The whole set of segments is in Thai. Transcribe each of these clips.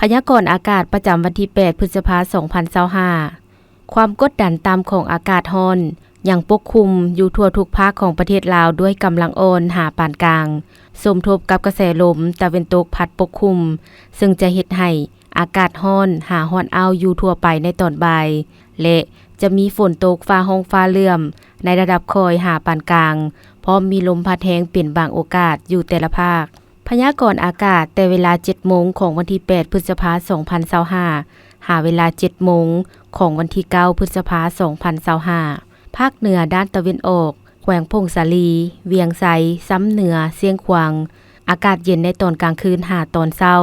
พยากรณ์อากาศประจำวันที่ 8 พฤษภาคม 2025 ความกดดันต่ำของอากาศร้อนยังปกคลุมอยู่ทั่วทุกภาคของประเทศลาวด้วยกำลังอ่อนหาปานกลางสมทบกับกระแสลมตะวันตกพัดปกคลุมซึ่งจะเฮ็ดให้อากาศร้อนหาร้อนอ้าวอยู่ทั่วไปในตอนบ่ายและจะมีฝนตกฟ้าร้องฟ้าเหลื่อมในระดับคอยหาปานกลางพร้อมมีลมพัดแรงเป็นบางโอกาสอยู่แต่ละภาคพยากรณ์อากาศแต่เวลา 7 โมงของวันที่ 8 พฤษภาคม 2025 หาเวลา 7 โมงของวันที่ 9 พฤษภาคม 2025 ภาคเหนือด้านตะวันออกแขวงพงสาลีเวียงไสซ้ำเหนือเสียงขวางอากาศเย็นในตอนกลางคืนหาตอนเช้า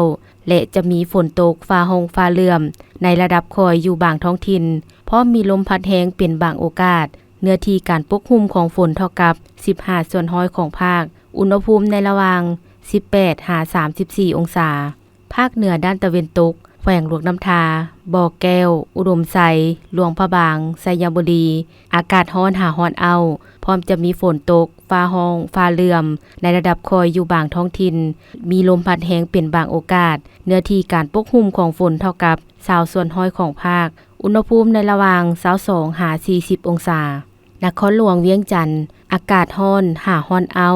และจะมีฝนตกฟ้าร้องฟ้าเหลื่อมในระดับคอยอยู่บางท้องถิ่นเพราะมีลมพัดแรงเป็นบางโอกาสเนื้อที่การปกคลุมของฝนเท่ากับ 15 ส่วนร้อยของภาคอุณหภูมิในระหว่าง 18-34 องศาภาคเหนือด้านตะวันตกแขวงหลวงน้ำทาบ่อแก้วอุดมไซหลวงพระบางไสยบุรีอากาศร้อนหาร้อนเอาพร้อมจะมีฝนตกฟ้าร้องฟ้าเหลื่อมในระดับคอยอยู่บางท้องถิ่นมีลมพัดแรงเป็นบางโอกาสเนื้อที่การปกคลุมของฝนเท่ากับ20ส่วนร้อยของภาคอุณหภูมิในระหว่าง22-40 องศานครหลวงเวียงจันทน์อากาศร้อนหาร้อนเอา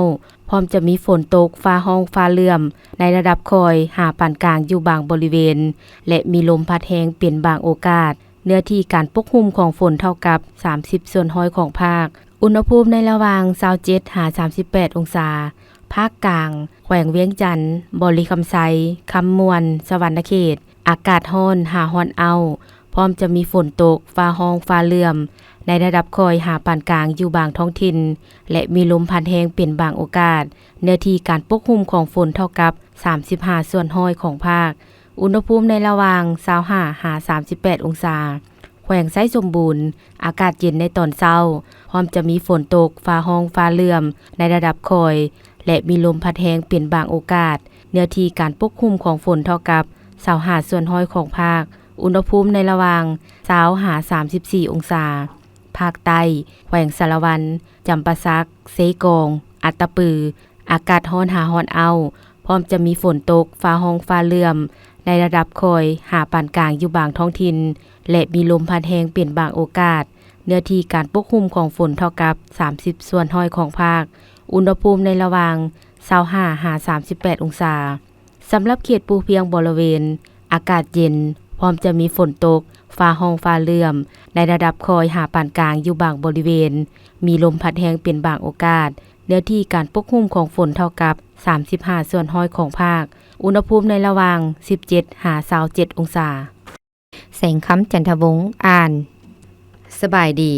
พร้อมจะมีฝนตกฟ้าร้องฟ้าเหลื่อมในระดับคอยหาปานกลางอยู่บางบริเวณและมีลมพัดแรงเป็นบางโอกาสเนื้อที่การปกคลุมของฝนเท่ากับ30ส่วนร้อยของภาคอุณหภูมิในระหว่าง27-38 องศาภาคกลางแขวงเวียงจันทน์บริคำไซคำมวนสวรรณเขตอากาศร้อนหาร้อนเอาพร้อมจะมีฝนตกฟ้าร้องฟ้าเหลื่อมในระดับคอยหาปานกลางอยู่บางท้องถิ่นและมีลมพัดแรงเป็นบางโอกาสเนื้อที่การปกคลุมของฝนเท่ากับ35ส่วนร้อยของภาคอุณหภูมิในระหว่าง25-38 องศาแขวงไซสมบูรณ์อากาศเย็นในตอนเช้าพร้อมจะมีฝนตกฟ้าร้องฟ้าเหลื่อมในระดับคอยและมีลมพัดแรงเป็นบางโอกาสเนื้อที่การปกคลุมของฝนเท่ากับ25ส่วนร้อยของภาคอุณหภูมิในระหว่าง20-34 องศาภาคใต้แขวงสารวันจำปาสักเซกองอัตตปืออากาศร้อนหาร้อนเอาพร้อมจะมีฝนตกฟ้าร้องฟ้าเหลื่อมในระดับคอยหาปานกลางอยู่บางท้องถิ่นและมีลมพัดแรงเปลี่ยนบางโอกาสเนื้อที่การปกคลุมของฝนเท่ากับ30ส่วนร้อยของภาคอุณหภูมิในระหว่าง25-38 องศาสำหรับเขตภูเพียงบริเวณอากาศเย็นพร้อมจะมีฝนตกฟ้าร้องฟ้าเหลื่อมในระดับคอยหาปานกลางอยู่บางบริเวณมีลมพัดแรงเป็นบางโอกาสเนื้อที่การปกคลุมของฝนเท่ากับ35ส่วนร้อยของภาคอุณหภูมิในระหว่าง17-27 องศาแสงคำจันทวงศ์อ่านสบายดี